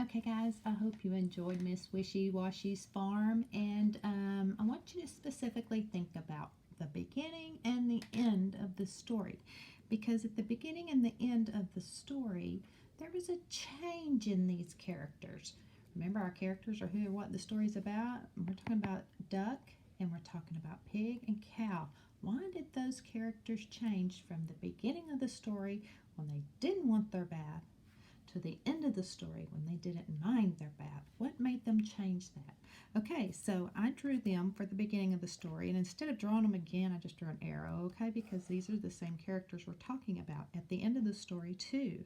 Okay guys, I hope you enjoyed Miss Wishy-Washy's farm, and I want you to specifically think about the beginning and the end of the story, because at the beginning and the end of the story there was a change in these characters. Remember, our characters are who or what the story's about. We're talking about duck and we're talking about pig and cow. Why did those characters change from the beginning of the story when they didn't want their bath to the end of the story when they didn't mind their bath? What made them change that? Okay, so I drew them for the beginning of the story, and instead of drawing them again, I just drew an arrow, okay, because these are the same characters we're talking about at the end of the story too.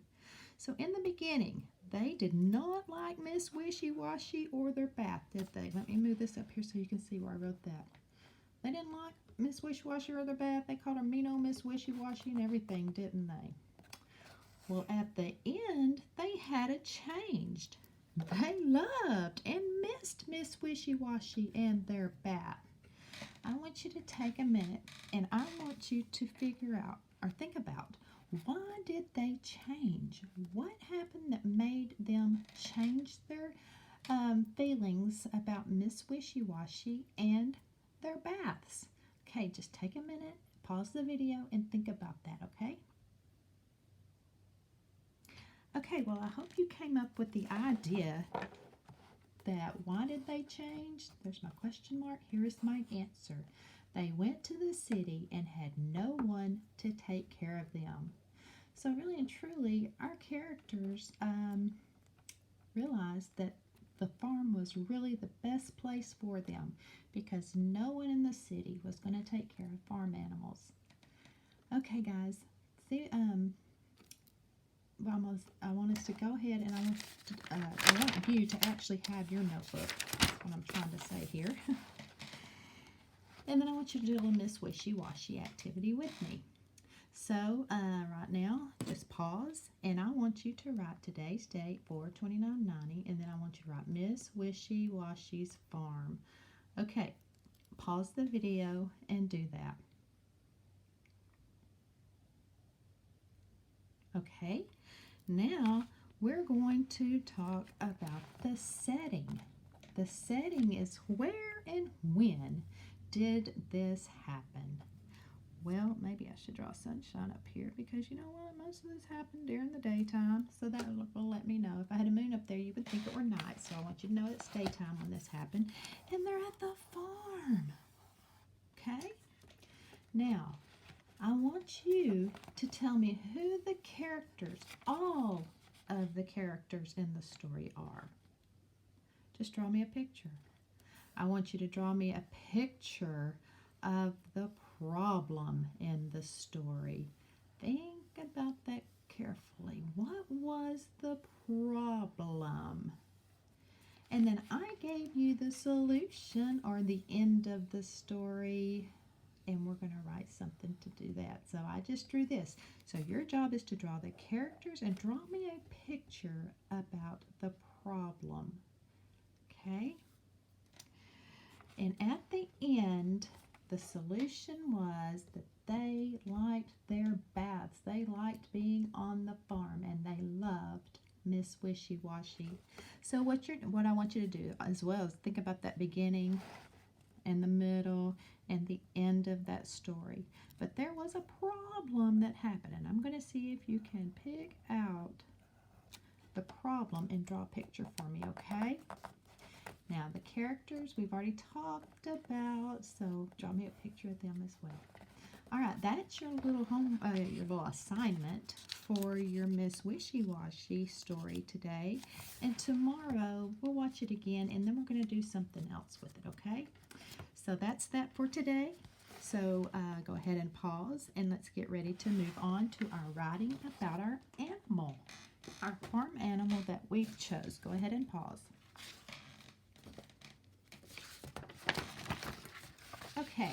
So in the beginning, they did not like Miss Wishy-Washy or their bath, did they? Let me move this up here so you can see where I wrote that. They didn't like Miss Wishy-Washy or their bath. They called her mean old Miss Wishy-Washy and everything, didn't they? Well, at the end, they had it changed. They loved and missed Miss Wishy-Washy and their bath. I want you to take a minute and I want you to figure out or think about, why did they change? What happened that made them change their feelings about Miss Wishy-Washy and their baths? Okay, just take a minute, pause the video, and think about that, okay? Okay, well, I hope you came up with the idea that why did they change? There's my question mark. Here is my answer. They went to the city and had no one to take care of them. So really and truly, our characters realized that the farm was really the best place for them because no one in the city was going to take care of farm animals. Okay, guys, see, I want us to go ahead and I want you to actually have your notebook. That's what I'm trying to say here. And then I want you to do a little Miss Wishy-Washy activity with me. So right now, just pause, and I want you to write today's date, 4/29/90, and then I want you to write Miss Wishy-Washy's farm. Okay, pause the video and do that. Okay, now we're going to talk about the setting. The setting is where and when did this happen? Well, maybe I should draw sunshine up here because you know what? Most of this happened during the daytime, so that will let me know. If I had a moon up there, you would think it were night, so I want you to know it's daytime when this happened. And they're at the farm, okay? Now, I want you to tell me who the characters, all of the characters in the story are. Just draw me a picture. I want you to draw me a picture of the problem in the story. Think about that carefully. What was the problem? And then I gave you the solution or the end of the story, and we're going to write something to do that. So I just drew this. So your job is to draw the characters and draw me a picture about the problem. Okay? And at the end, the solution was that they liked their baths. They liked being on the farm, and they loved Miss Wishy-Washy. So what I want you to do as well is think about that beginning and the middle and the end of that story. But there was a problem that happened, and I'm going to see if you can pick out the problem and draw a picture for me, okay? Now, the characters we've already talked about, so draw me a picture of them as well. All right, that's your little your little assignment for your Miss Wishy-Washy story today. And tomorrow, we'll watch it again, and then we're going to do something else with it, okay? So that's that for today. So go ahead and pause, and let's get ready to move on to our writing about our animal, our farm animal that we chose. Go ahead and pause. Okay,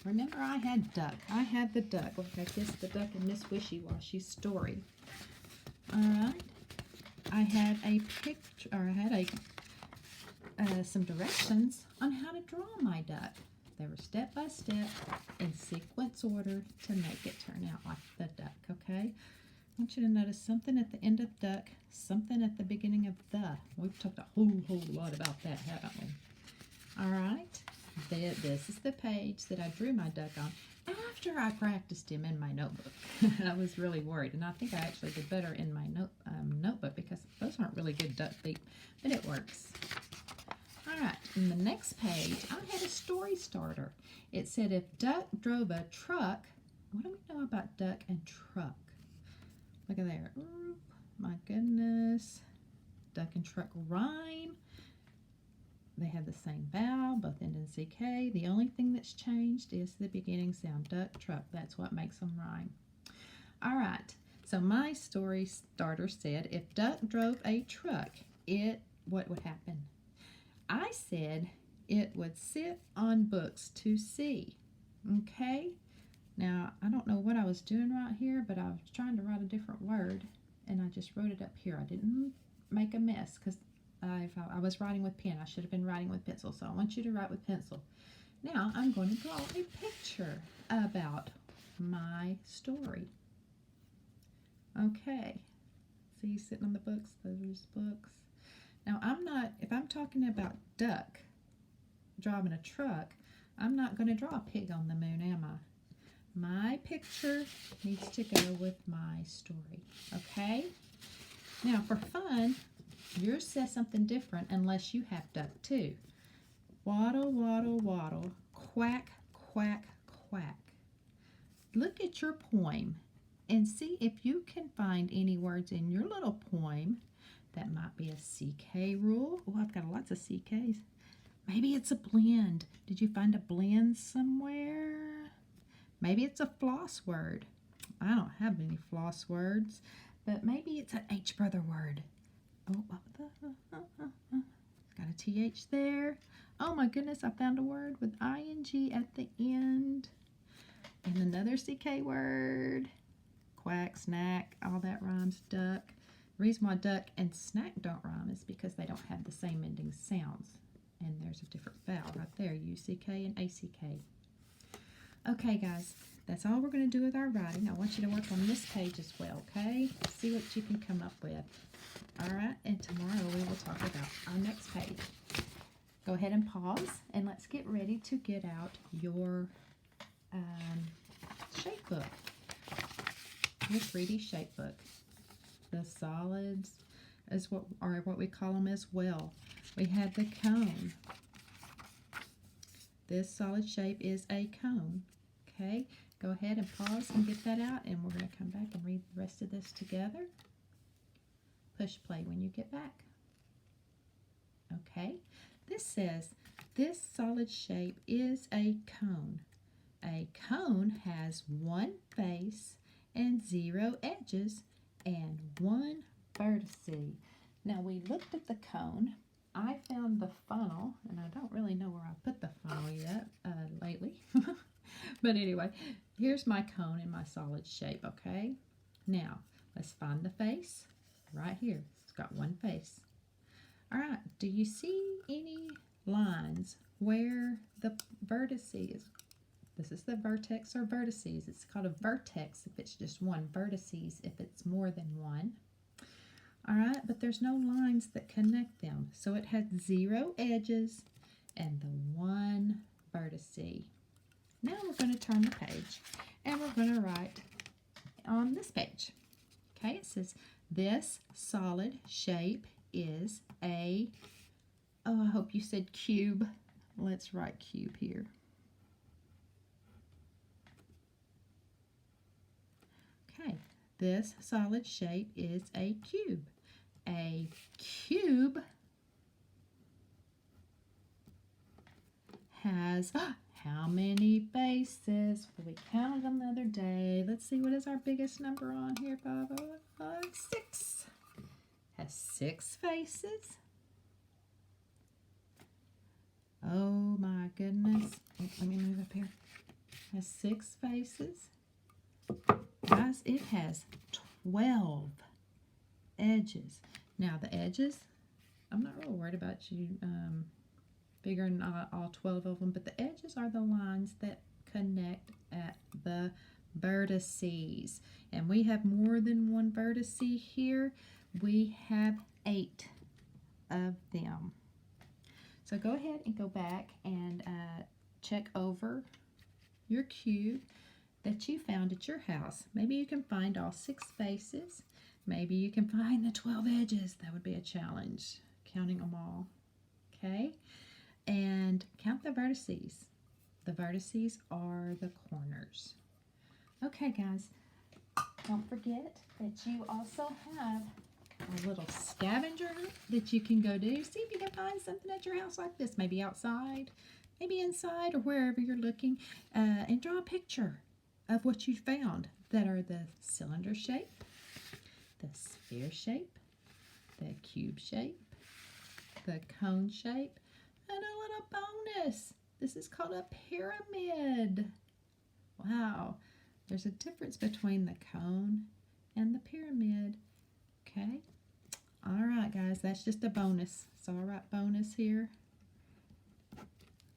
remember I had duck. I had the duck. Look like this, the duck in Miss Wishy-Washy's story. All right, I had a picture, or I had some directions on how to draw my duck. They were step by step in sequence order to make it turn out like the duck, okay? want you to notice something at the end of duck, something at the beginning of the. We've talked a whole lot about that, haven't we? All right. This is the page that I drew my duck on after I practiced him in my notebook. I was really worried, and I think I actually did better in my notebook because those aren't really good duck feet, but it works. All right, in the next page, I had a story starter. It said, if Duck drove a truck, what do we know about duck and truck? Look at there. Ooh, my goodness. Duck and truck rhyme. They have the same vowel, both end in CK. The only thing that's changed is the beginning sound, duck, truck. That's what makes them rhyme. All right, so my story starter said, if Duck drove a truck, what would happen? I said it would sit on books to see. Okay, now I don't know what I was doing right here, but I was trying to write a different word, and I just wrote it up here. I didn't make a mess because I was writing with pen. I should have been writing with pencil, so I want you to write with pencil. Now I'm going to draw a picture about my story. Okay, see, sitting on the books, those books. Now if I'm talking about Duck driving a truck, I'm not going to draw a pig on the moon, am I? My picture needs to go with my story, okay? Now for fun, yours says something different unless you have duck too. Waddle, waddle, waddle, quack, quack, quack. Look at your poem and see if you can find any words in your little poem that might be a CK rule. Oh, I've got lots of CKs. Maybe it's a blend. Did you find a blend somewhere? Maybe it's a floss word. I don't have any floss words, but maybe it's an H brother word. Oh, got a TH there. Oh my goodness, I found a word with ing at the end. And another CK word. Quack, snack, all that rhymes. Duck. The reason why duck and snack don't rhyme is because they don't have the same ending sounds. And there's a different vowel right there, UCK and ACK. Okay, guys, that's all we're going to do with our writing. I want you to work on this page as well, okay? See what you can come up with. All right, and tomorrow we will talk about our next page. Go ahead and pause, and let's get ready to get out your shape book, your 3D shape book. The solids is what we call them as well. We have the cone. This solid shape is a cone. Okay, go ahead and pause and get that out, and we're going to come back and read the rest of this together. Push play when you get back. Okay, this says, this solid shape is a cone. A cone has one face and 0 edges and 1 vertex. Now we looked at the cone. I found the funnel, and I don't really know where I put the funnel yet lately. But anyway, here's my cone in my solid shape, okay? Now, let's find the face right here. It's got one face. All right, do you see any lines where the vertices, this is the vertex or vertices. It's called a vertex if it's just one, vertices if it's more than one. All right, but there's no lines that connect them. So it had 0 edges and the 1 vertex. Now we're going to turn the page and we're going to write on this page. Okay, it says, this solid shape is a, oh, I hope you said cube. Let's write cube here. Okay, this solid shape is a cube. A cube has how many faces? We counted them the other day. Let's see, what is our biggest number on here? 6. Has 6 faces. Oh my goodness. Let me move up here. Has 6 faces. Guys, it has 12 edges. Now the edges, I'm not real worried about you figuring out all 12 of them, but the edges are the lines that connect at the vertices. And we have more than one vertice here. We have 8 of them. So go ahead and go back and check over your cube that you found at your house. Maybe you can find all 6 faces. Maybe you can find the 12 edges. That would be a challenge, counting them all. Okay? And count the vertices. The vertices are the corners. Okay, guys, don't forget that you also have a little scavenger hunt that you can go do. See if you can find something at your house like this, maybe outside, maybe inside, or wherever you're looking, and draw a picture of what you found that are the cylinder shape, the sphere shape, the cube shape, the cone shape, and a little bonus. This is called a pyramid. Wow, there's a difference between the cone and the pyramid. Okay, all right, guys, that's just a bonus. So I'll write bonus here.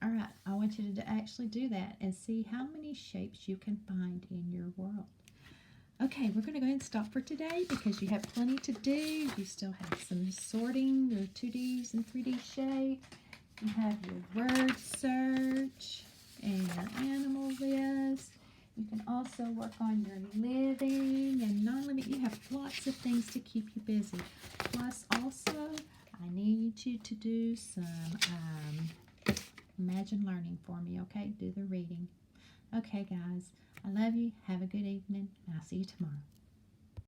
All right, I want you to actually do that and see how many shapes you can find in your world. Okay, we're going to go ahead and stop for today because you have plenty to do. You still have some sorting, your 2Ds and 3D shape. You have your word search and animal list. You can also work on your living and non-living. You have lots of things to keep you busy. Plus, also, I need you to do some Imagine learning for me, okay? Do the reading. Okay, guys, I love you. Have a good evening, and I'll see you tomorrow.